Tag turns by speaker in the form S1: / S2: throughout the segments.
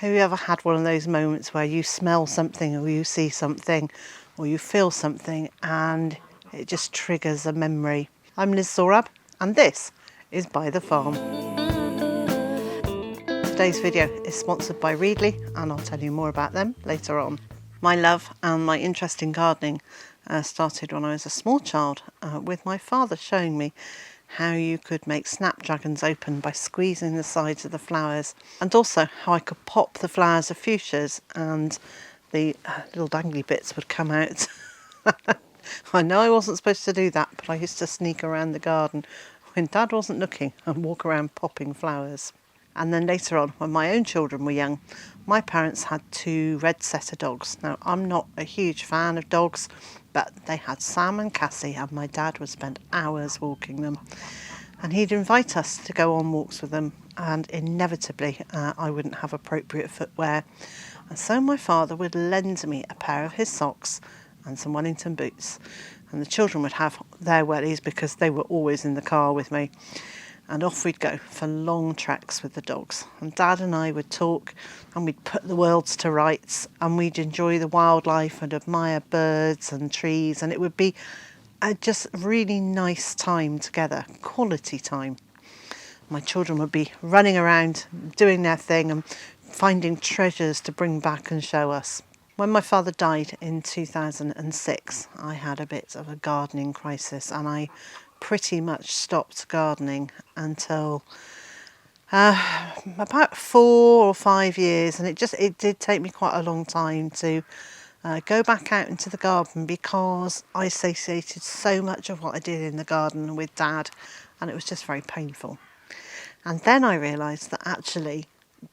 S1: Have you ever had one of those moments where you smell something or you see something or you feel something and it just triggers a memory? I'm Liz Zorab and this is Byther Farm. Today's video is sponsored by Readly and I'll tell you more about them later on. My love and my interest in gardening started when I was a small child with my father showing me how you could make snapdragons open by squeezing the sides of the flowers, and also how I could pop the flowers of fuchsias and the little dangly bits would come out. I know I wasn't supposed to do that, but I used to sneak around the garden when Dad wasn't looking and walk around popping flowers. And then later on, when my own children were young, my parents had 2 red setter dogs. Now, I'm not a huge fan of dogs, but they had Sam and Cassie, and my dad would spend hours walking them. And he'd invite us to go on walks with them, and inevitably I wouldn't have appropriate footwear. And so my father would lend me a pair of his socks and some Wellington boots. And the children would have their wellies because they were always in the car with me. And off we'd go for long treks with the dogs. And Dad and I would talk and we'd put the worlds to rights and we'd enjoy the wildlife and admire birds and trees. And it would be a just really nice time together, quality time. My children would be running around, doing their thing and finding treasures to bring back and show us. When my father died in 2006, I had a bit of a gardening crisis and I pretty much stopped gardening until about 4 or 5 years, and it did take me quite a long time to go back out into the garden because I associated so much of what I did in the garden with Dad, and it was just very painful. And then I realised that actually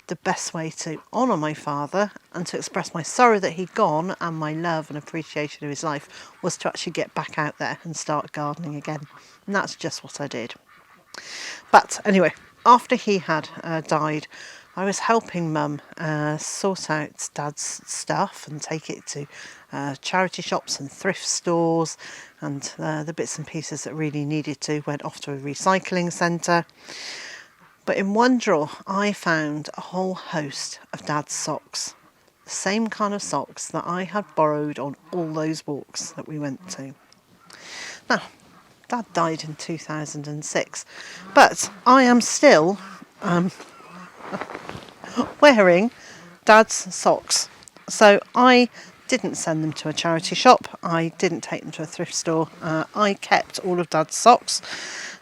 S1: the best way to honour my father and to express my sorrow that he'd gone and my love and appreciation of his life was to actually get back out there and start gardening again. And that's just what I did. But anyway, after he had died, I was helping Mum sort out Dad's stuff and take it to charity shops and thrift stores, and the bits and pieces that really needed to went off to a recycling centre. But in one drawer, I found a whole host of Dad's socks. The same kind of socks that I had borrowed on all those walks that we went to. Now, Dad died in 2006, but I am still wearing Dad's socks. So I didn't send them to a charity shop. I didn't take them to a thrift store. I kept all of Dad's socks.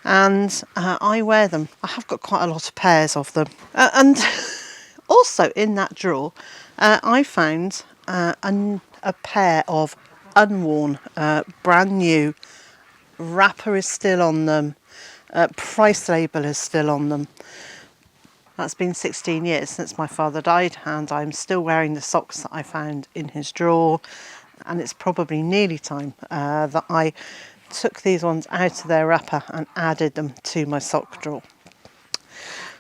S1: And I wear them. I have got quite a lot of pairs of them. And also in that drawer, I found a pair of unworn, brand new, wrapper is still on them, price label is still on them. That's been 16 years since my father died, and I'm still wearing the socks that I found in his drawer. And it's probably nearly time that I took these ones out of their wrapper and added them to my sock drawer.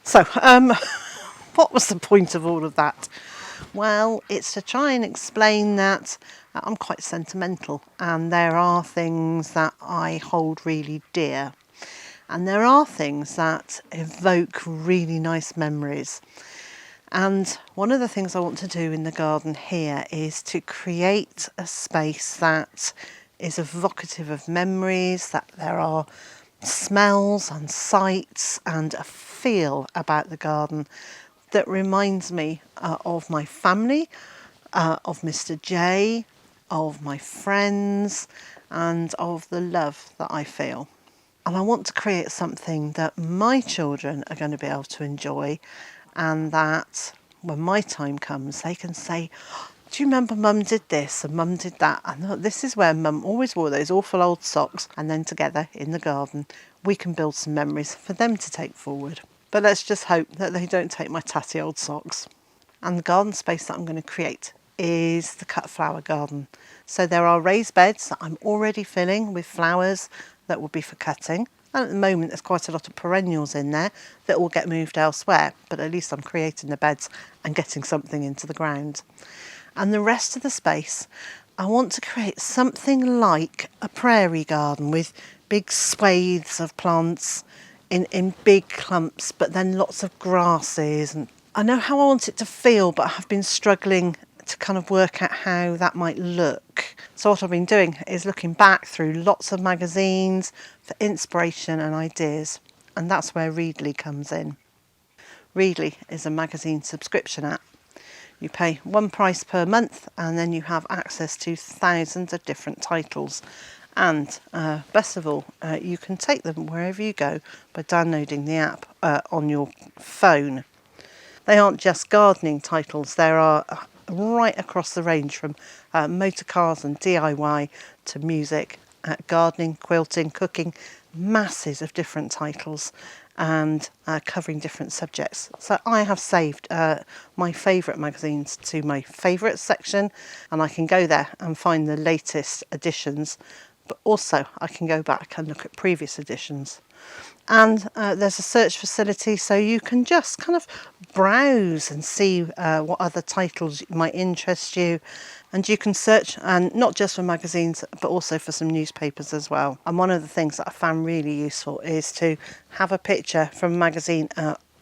S1: So, what was the point of all of that? Well, it's to try and explain that I'm quite sentimental and there are things that I hold really dear. And there are things that evoke really nice memories. And one of the things I want to do in the garden here is to create a space that is evocative of memories, that there are smells and sights and a feel about the garden that reminds me of my family, of Mr. J, of my friends, and of the love that I feel. And I want to create something that my children are going to be able to enjoy, and that when my time comes they can say, do you remember Mum did this and Mum did that? And this is where Mum always wore those awful old socks. And then together in the garden, we can build some memories for them to take forward. But let's just hope that they don't take my tatty old socks. And the garden space that I'm going to create is the cut flower garden. So there are raised beds that I'm already filling with flowers that will be for cutting. And at the moment, there's quite a lot of perennials in there that will get moved elsewhere. But at least I'm creating the beds and getting something into the ground. And the rest of the space, I want to create something like a prairie garden with big swathes of plants in big clumps, but then lots of grasses and I know how I want it to feel, but I have been struggling to kind of work out how that might look. So what I've been doing is looking back through lots of magazines for inspiration and ideas, and that's where Readly comes in. Readly is a magazine subscription app. You pay one price per month and then you have access to thousands of different titles. And best of all, you can take them wherever you go by downloading the app on your phone. They aren't just gardening titles, there are right across the range from motor cars and DIY to music, gardening, quilting, cooking, masses of different titles and covering different subjects. So I have saved my favourite magazines to my favourites section, and I can go there and find the latest editions, but also I can go back and look at previous editions. And there's a search facility, so you can just kind of browse and see what other titles might interest you. And you can search, and not just for magazines, but also for some newspapers as well. And one of the things that I found really useful is to have a picture from a magazine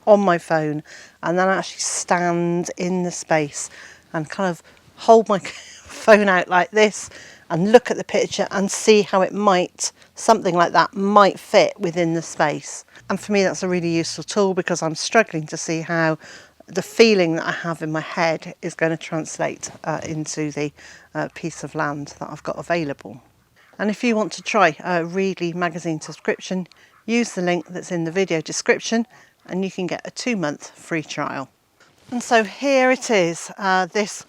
S1: on my phone, and then actually stand in the space and kind of hold my phone out like this and look at the picture and see how it might, something like that might fit within the space. And for me that's a really useful tool, because I'm struggling to see how the feeling that I have in my head is going to translate into the piece of land that I've got available. And if you want to try a Readly magazine subscription, use the link that's in the video description and you can get a 2-month free trial. And so here it is, this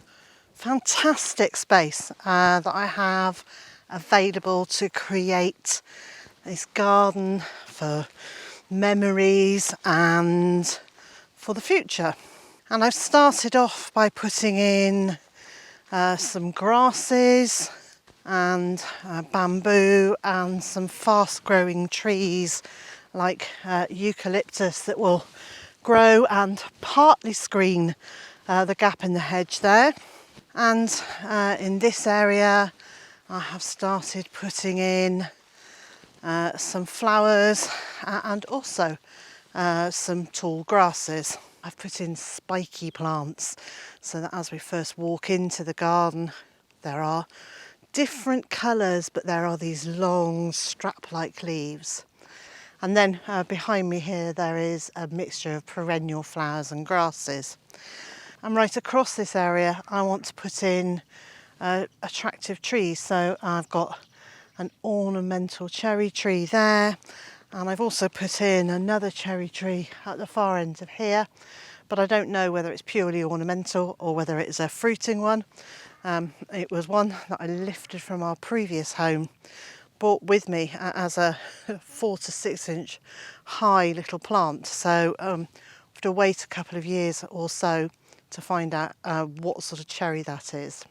S1: fantastic space that I have available to create this garden for memories and for the future. And I've started off by putting in some grasses and bamboo and some fast growing trees like eucalyptus that will grow and partly screen the gap in the hedge there. And in this area I have started putting in some flowers and also some tall grasses. I've put in spiky plants so that as we first walk into the garden there are different colours, but there are these long strap-like leaves. And then behind me here there is a mixture of perennial flowers and grasses. And right across this area I want to put in attractive trees. So I've got an ornamental cherry tree there, and I've also put in another cherry tree at the far end of here, but I don't know whether it's purely ornamental or whether it's a fruiting one. It was one that I lifted from our previous home, brought with me as a 4 to 6 inch high little plant, so I have to wait a couple of years or so to find out what sort of cherry that is.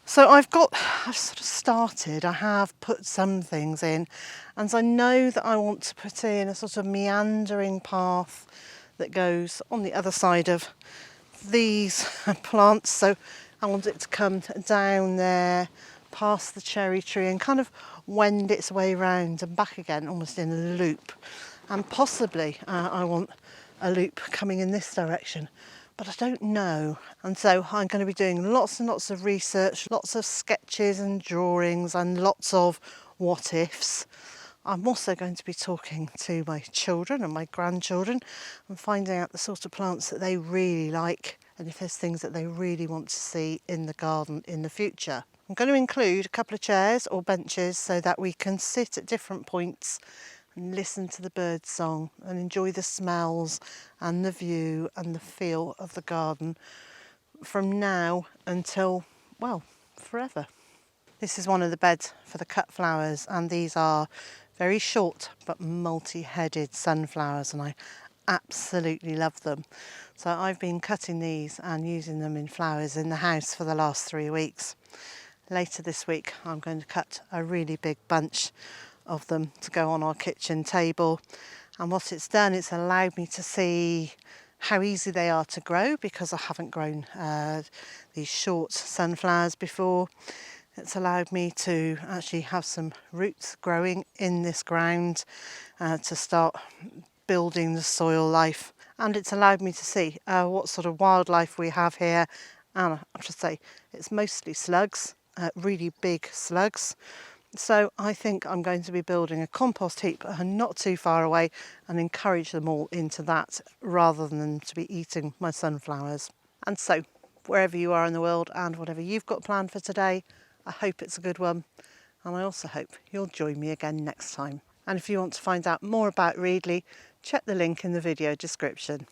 S1: So I've sort of started, I have put some things in, and I know that I want to put in a sort of meandering path that goes on the other side of these plants. So I want it to come down there, past the cherry tree and kind of wend its way round and back again, almost in a loop. And possibly I want a loop coming in this direction, but I don't know. And so I'm going to be doing lots and lots of research, lots of sketches and drawings and lots of what ifs. I'm also going to be talking to my children and my grandchildren and finding out the sort of plants that they really like and if there's things that they really want to see in the garden in the future. I'm going to include a couple of chairs or benches so that we can sit at different points and listen to the bird song and enjoy the smells and the view and the feel of the garden from now until, well, forever. This is one of the beds for the cut flowers, and these are very short but multi-headed sunflowers, and I absolutely love them. So I've been cutting these and using them in flowers in the house for the last 3 weeks. Later this week I'm going to cut a really big bunch of them to go on our kitchen table, and what it's done, it's allowed me to see how easy they are to grow, because I haven't grown these short sunflowers before. It's allowed me to actually have some roots growing in this ground to start building the soil life and it's allowed me to see what sort of wildlife we have here. And I have to say, it's mostly slugs, really big slugs. So I think I'm going to be building a compost heap not too far away and encourage them all into that rather than to be eating my sunflowers. And so, wherever you are in the world and whatever you've got planned for today, I hope it's a good one. And I also hope you'll join me again next time. And if you want to find out more about Readly, check the link in the video description.